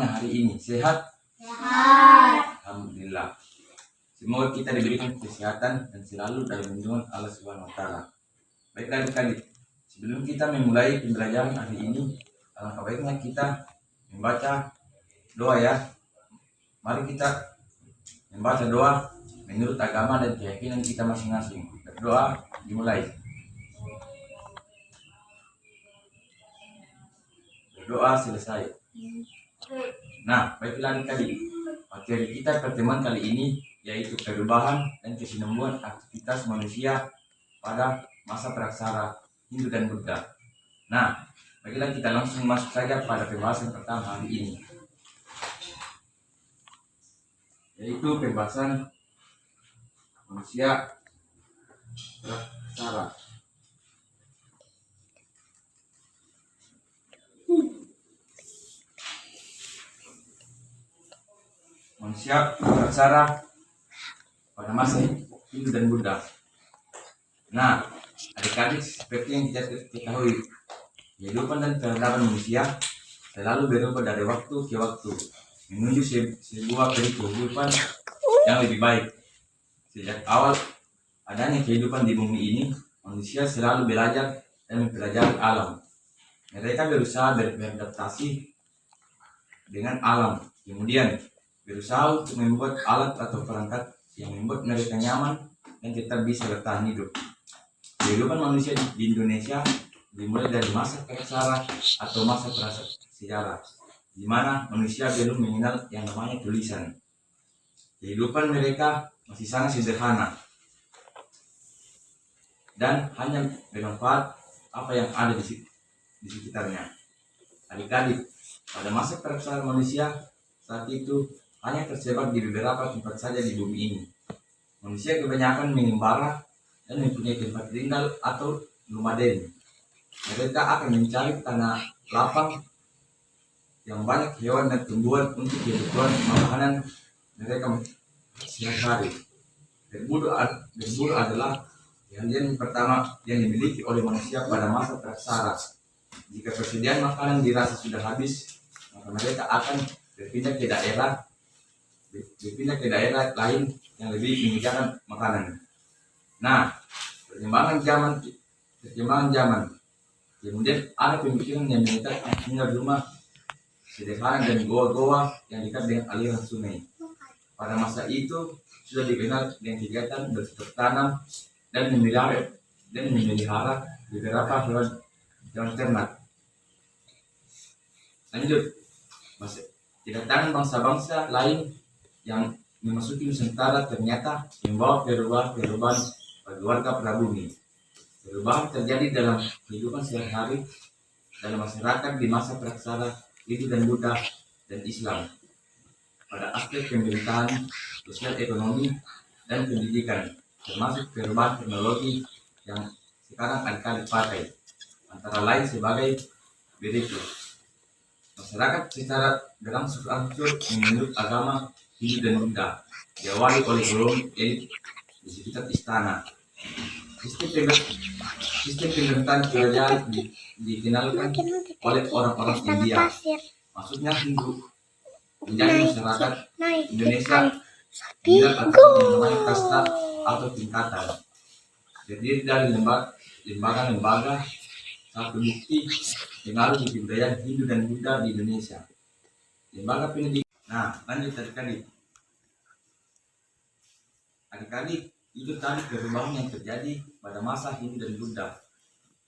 terbangnya hari ini? Sehat? Sehat. Alhamdulillah. Semoga kita diberikan kesehatan dan selalu dalam lindungan Allah Subhanahu wa taala. Baiklah adik-adik, sebelum kita memulai pembelajaran hari ini, alangkah baiknya kita membaca doa ya. Mari kita membaca doa menurut agama dan keyakinan kita masing-masing. Berdoa dimulai. Berdoa selesai. Nah, baiklah adik-adik, materi kita pertemuan kali ini yaitu perubahan dan kesinambungan aktivitas manusia pada masa praksara Hindu dan Buddha. Nah, baiklah kita langsung masuk saja pada pembahasan pertama hari ini, yaitu pembahasan manusia praksara. Manusia praksara pada masa Hindu dan Buddha. Nah, adik-adik, seperti yang kita ketahui, kehidupan dan peradaban manusia selalu berubah dari waktu ke waktu menuju sebuah kehidupan yang lebih baik. Sejak awal adanya kehidupan di bumi ini, manusia selalu belajar dan mempelajari alam. Mereka berusaha beradaptasi dengan alam, kemudian berusaha untuk membuat alat atau perangkat yang membuat mereka nyaman dan tetap bisa bertahan hidup. Kehidupan manusia di Indonesia dimulai dari masa praksara atau masa prasejarah, di mana manusia belum mengenal yang namanya tulisan. Kehidupan mereka masih sangat sederhana dan hanya bermanfaat apa yang ada di sekitarnya. Adik-adik, pada masa praksara manusia saat itu hanya tersebar di beberapa tempat saja di bumi ini. Manusia kebanyakan mengembara dan mempunyai tempat tinggal atau nomaden. Mereka akan mencari tanah lapang yang banyak hewan dan tumbuhan untuk kebutuhan makanan mereka sehari-hari. Berburu adalah keahlian pertama yang dimiliki oleh manusia pada masa praksara. Jika persediaan makanan dirasa sudah habis, maka mereka akan berpindah ke daerah lain yang lebih menyediakan makanan. Nah, perkembangan zaman. Kemudian ada pemikiran yang meminta tinggal rumah sederhana dan goa-goa yang dekat dengan aliran sungai. Pada masa itu sudah dikenal dengan kegiatan bercocok tanam dan memelihara beberapa hewan ternak. Lanjut, kedatangan bangsa-bangsa lain yang memasuki Nusantara ternyata membawa perubahan bagi warga prabumi. Perubahan terjadi dalam kehidupan sehari-hari dalam masyarakat di masa praksara Hindu dan Buddha dan Islam. Pada aspek pemerintahan, sosial ekonomi, dan pendidikan, termasuk perubahan teknologi yang sekarang adik-adik pakai, antara lain sebagai berikut. Masyarakat secara berangsur-angsur menganut agama Hindu dan Buddha, diawali oleh golongan elit di sekitar istana. Sistem pemerintahan kerajaan dikenalkan oleh orang-orang India, maksudnya Hindu, menjadi masyarakat Indonesia tidak akan namanya kasta atau tingkatan, terdiri dari lembaga-lembaga satu bukti pengaruh di budaya Hindu dan Buddha di Indonesia. Lembaga pendidikan. Nah, lanjut adik-adik, itu tadi perubahan yang terjadi pada masa Hindu dan Buddha.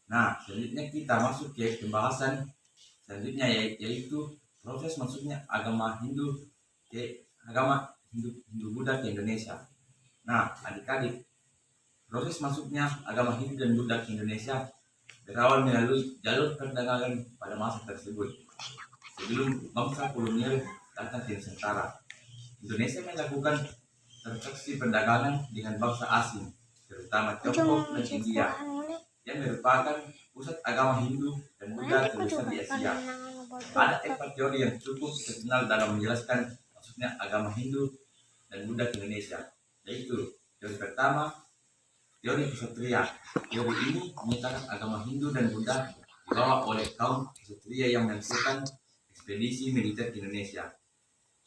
Nah, selanjutnya kita masuk ke pembahasan selanjutnya, yaitu proses masuknya agama Hindu Buddha ke Indonesia. Nah, adik-adik, proses masuknya agama Hindu dan Buddha ke Indonesia berawal melalui jalur perdagangan pada masa tersebut. Sebelum bangsa kolonial datang ke Nusantara, Indonesia melakukan transaksi perdagangan dengan bangsa asing, terutama Tiongkok dan India, yang merupakan pusat agama Hindu dan Buddha terbesar di Asia. Ada 4 teori yang cukup terkenal dalam menjelaskan masuknya agama Hindu dan Buddha ke Indonesia, yaitu teori pertama, teori ksatria. Teori ini menyatakan agama Hindu dan Buddha dibawa oleh kaum ksatria yang menentukan ekspedisi militer ke Indonesia.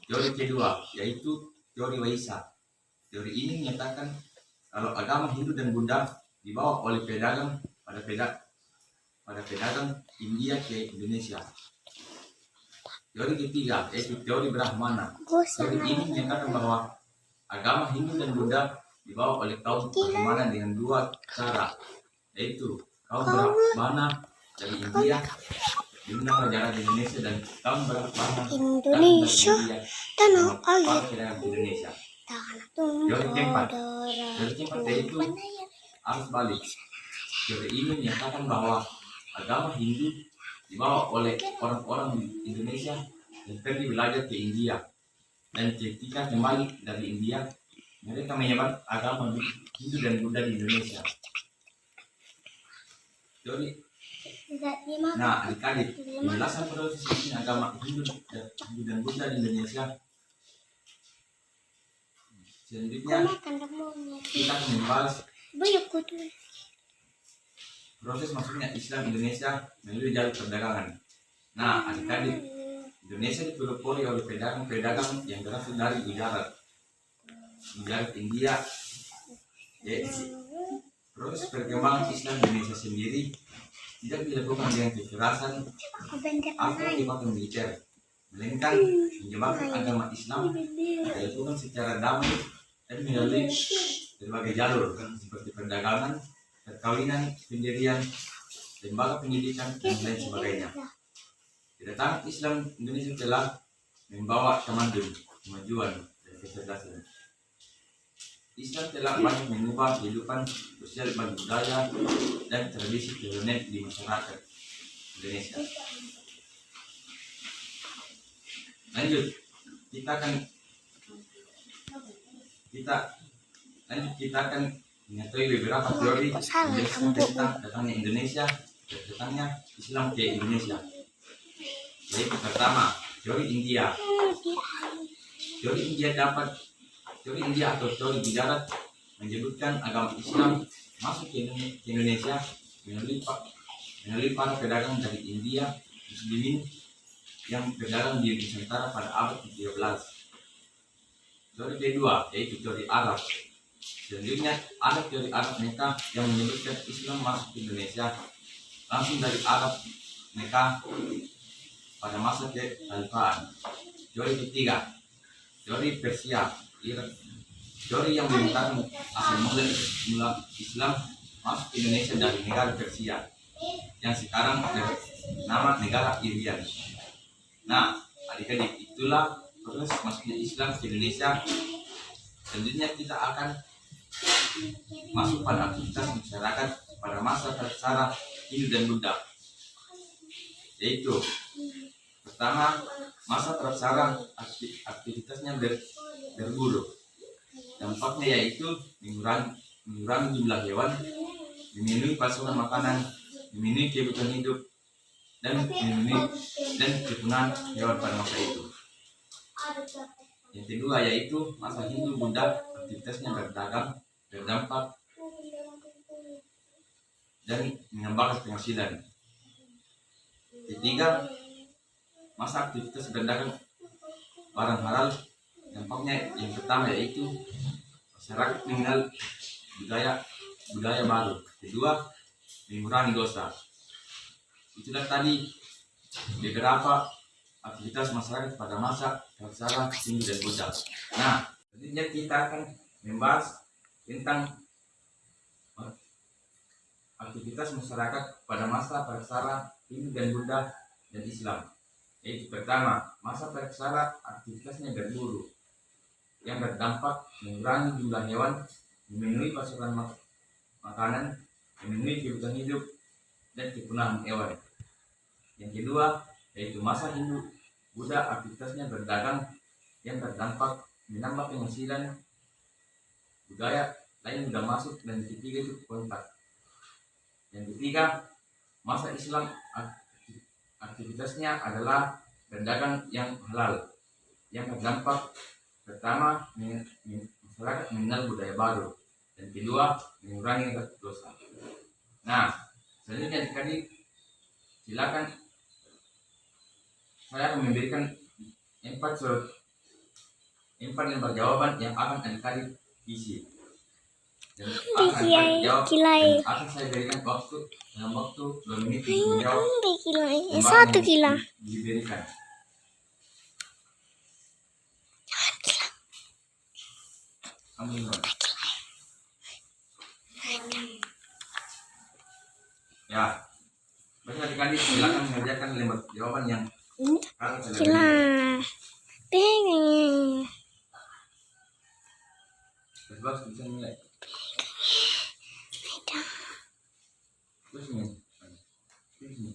Teori kedua yaitu teori Waisa. Teori ini menyatakan kalau agama Hindu dan Buddha dibawa oleh pedagang pada pedagang India ke Indonesia. Teori ketiga yaitu teori Brahmana. Teori ini menyatakan bahwa agama Hindu dan Buddha dibawa oleh kaum Brahmana dengan dua cara, yaitu kaum Brahmana dari India diundang raja di Indonesia dan kaum Brahmana Indonesia tanah air di Indonesia. teori keempat yaitu arus balik. Teori ini menyatakan bahwa agama Hindu dibawa oleh orang-orang di Indonesia dan pergi belajar ke India, dan ketika kembali dari India mereka menyebar agama Hindu dan Buddha di Indonesia. Nah, adik-adik, penjelasan proses bikin agama Hindu dan Buddha di Indonesia. Selanjutnya kita akan membahas proses masuknya Islam Indonesia melalui jalur perdagangan. Nah, adik-adik, Indonesia dipelopori oleh pedagang-pedagang yang berasal dari Gujarat India. Proses perkembangan Islam Indonesia sendiri tidak dilakukan dengan kekerasan atau tindakan militer, melainkan menyebarkan agama Islam dilakukan secara damai dan melalui berbagai jalur seperti perdagangan, perkawinan, pendirian, lembaga pendidikan, dan lain sebagainya. Kedatangan Islam Indonesia telah membawa kemajuan dan kecerdasan. Islam telah banyak mengubah kehidupan sosial dan budaya dan tradisi kolonial di masyarakat Indonesia. Lanjut, kita akan mengetahui beberapa teori menjelaskan tentang datangnya Indonesia dan datangnya Islam ke Indonesia. Yaitu pertama, teori India. Teori India atau teori Gujarat menyebutkan agama Islam masuk ke Indonesia melalui para pedagang dari India Muslimin yang berdagang di Nusantara pada abad ke-13. Teori kedua yaitu teori Arab. Selanjutnya ada teori Arab Mekah yang menyebutkan Islam masuk ke Indonesia langsung dari Arab Mekah pada masa kekhalifahan. Teori ketiga, teori Persia, Irak. Teori yang menyatakan asal mula Islam masuk ke Indonesia dari negara Persia yang sekarang bernama negara Irian. Nah, adik-adik, itulah proses masuknya Islam ke Indonesia. Selanjutnya kita akan masuk pada aktivitas masyarakat pada masa Praksara Hindu dan Buddha, yaitu pertama, masa Praksara aktivitasnya berburu. Dampaknya yaitu mengurangi jumlah hewan, memenuhi pasokan makanan, memenuhi kebutuhan hidup, dan kepunahan hewan pada masa itu. Yang kedua yaitu masa Hindu Buddha, aktivitasnya berdagang, berdampak, dan mengembangkan penghasilan. Ketiga, masa aktivitas berdagang barang halal, dampaknya yang pertama yaitu masyarakat mengenal budaya baru. Kedua, mengurangi dosa. Itulah tadi beberapa aktivitas masyarakat pada masa Praksara Hindu dan Buddha. Nah, selanjutnya kita akan membahas tentang aktivitas masyarakat pada masa Praksara Hindu dan Buddha dan Islam. Yaitu pertama, masa Praksara aktivitasnya berburu yang berdampak mengurangi jumlah hewan, memenuhi pasokan makanan, memenuhi kebutuhan hidup, dan kepunahan hewan. Yang kedua yaitu masa Hindu Buddha, aktivitasnya berdagang yang berdampak menambah penghasilan, budaya lain mudah masuk, dan ketiga itu kontak. Yang ketiga, masa Islam aktivitasnya adalah berdagang yang halal yang berdampak pertama masyarakat mengenal budaya baru, dan kedua mengurangi dosa. Nah, selanjutnya adik-adik silakan Saya akan memberikan 4 lembar jawaban yang akan adik-adik isi. Dan akan saya berikan waktu dalam waktu 2 menit untuk menjawab lembar Satu yang kilo. diberikan. Kamu duluan. Ya, baca adik-adik silakan mengerjakan lembar jawaban yang akan saya Kila. berikan. Pengen. Sebab bisa nilai. Terus ini. Terus ini.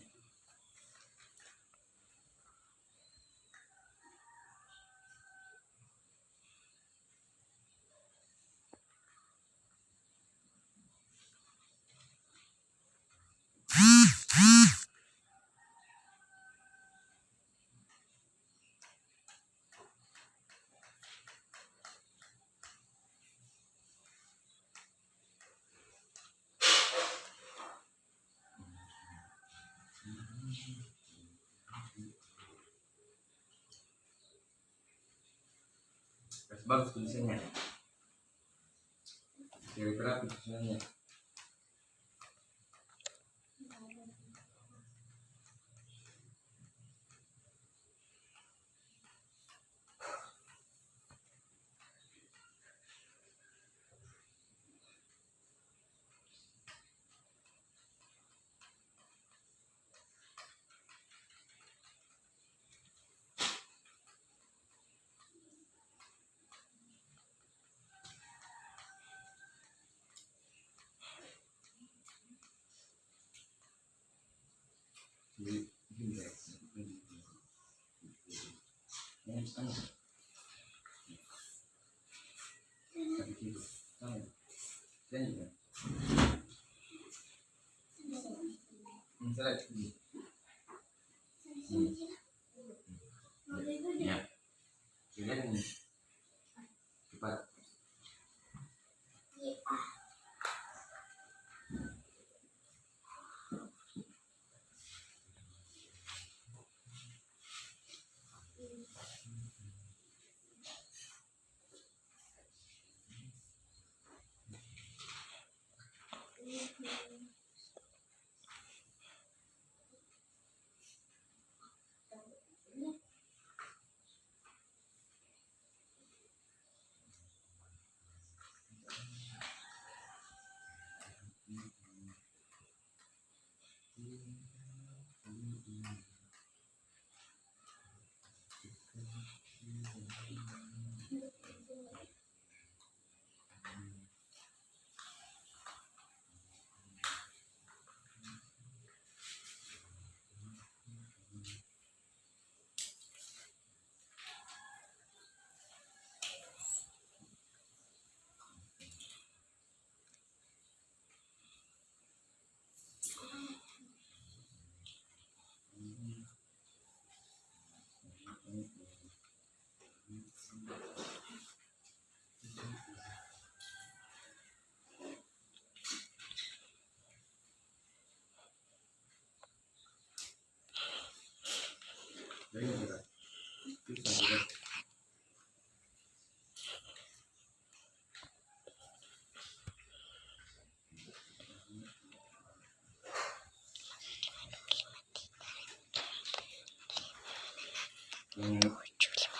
Bagus tulisannya. Kira-kira tulisannya. Ya, ini cepat.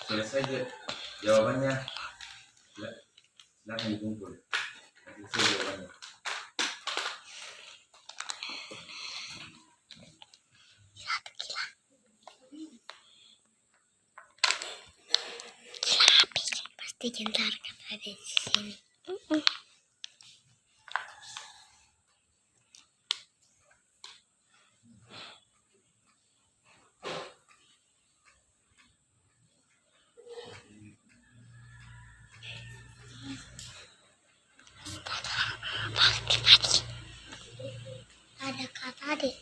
Selesai jawabannya, silakan dikumpul. Selesai jawabannya. Pasti jentar kata ada di sini. Ada kata adik.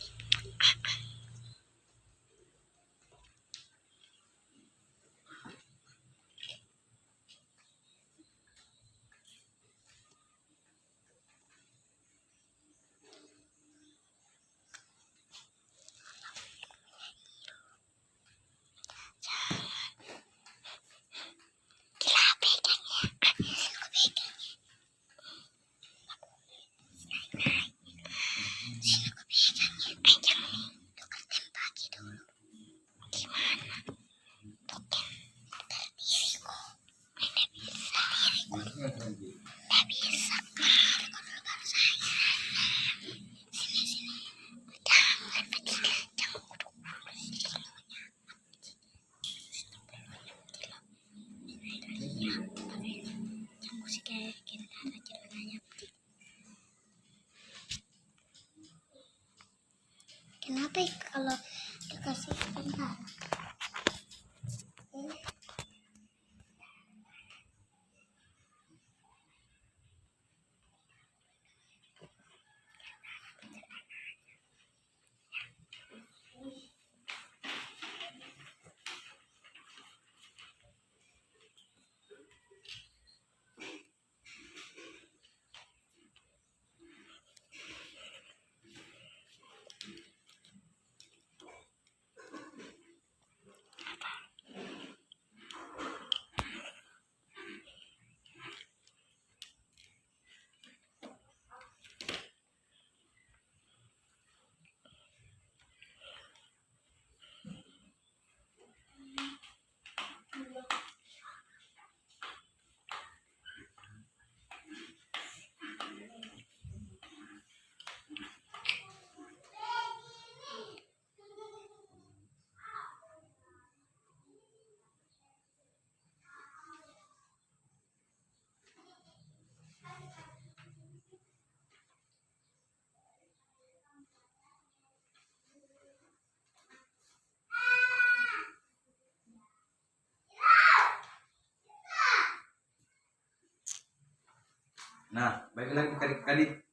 Nah, baik lagi adik-adik,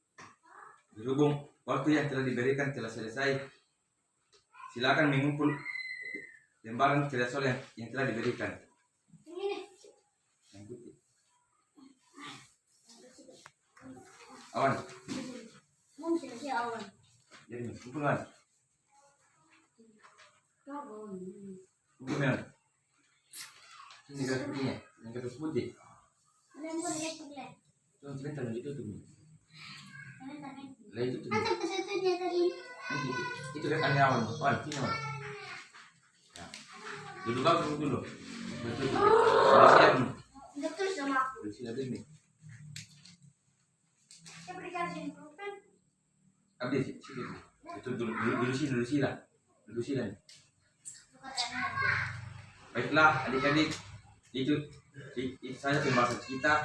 berhubung waktu yang telah diberikan telah selesai, silakan mengumpul lembaran kerja soal yang telah diberikan. Yang putih. Awan, jadi kumpulan. Kumpulan. Ini garis putihnya, yang garis putih. Tuh, sebentar ditutup nih. Lah itu tuh. Itu kan aneh awan, awan, sini awan. Ya. Duduk dulu. Betul. Sudah siap nih. Sudah siap nih. Abdi, sini. Itu dulu sila. Dulu sila nih. Baiklah adik-adik, itu saja pembahasan kita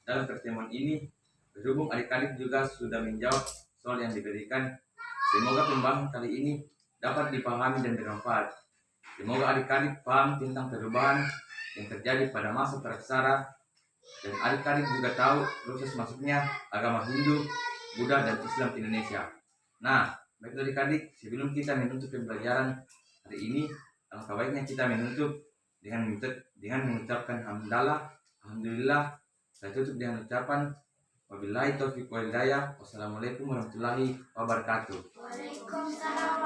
dalam pertemuan ini. Berhubung adik-adik juga sudah menjawab soal yang diberikan, semoga pembahasan kali ini dapat dipahami dan bermanfaat. Semoga adik-adik paham tentang perubahan yang terjadi pada masa praksara, dan adik-adik juga tahu proses masuknya agama Hindu, Buddha, dan Islam ke Indonesia. Nah, baik adik-adik, sebelum kita menutup pembelajaran hari ini, alangkah baiknya kita menutup dengan mengucapkan hamdalah, alhamdulillah. Saya tutup dengan ucapan wabillahi taufiq wal hidayah. Wassalamualaikum warahmatullahi wabarakatuh. Waalaikumsalam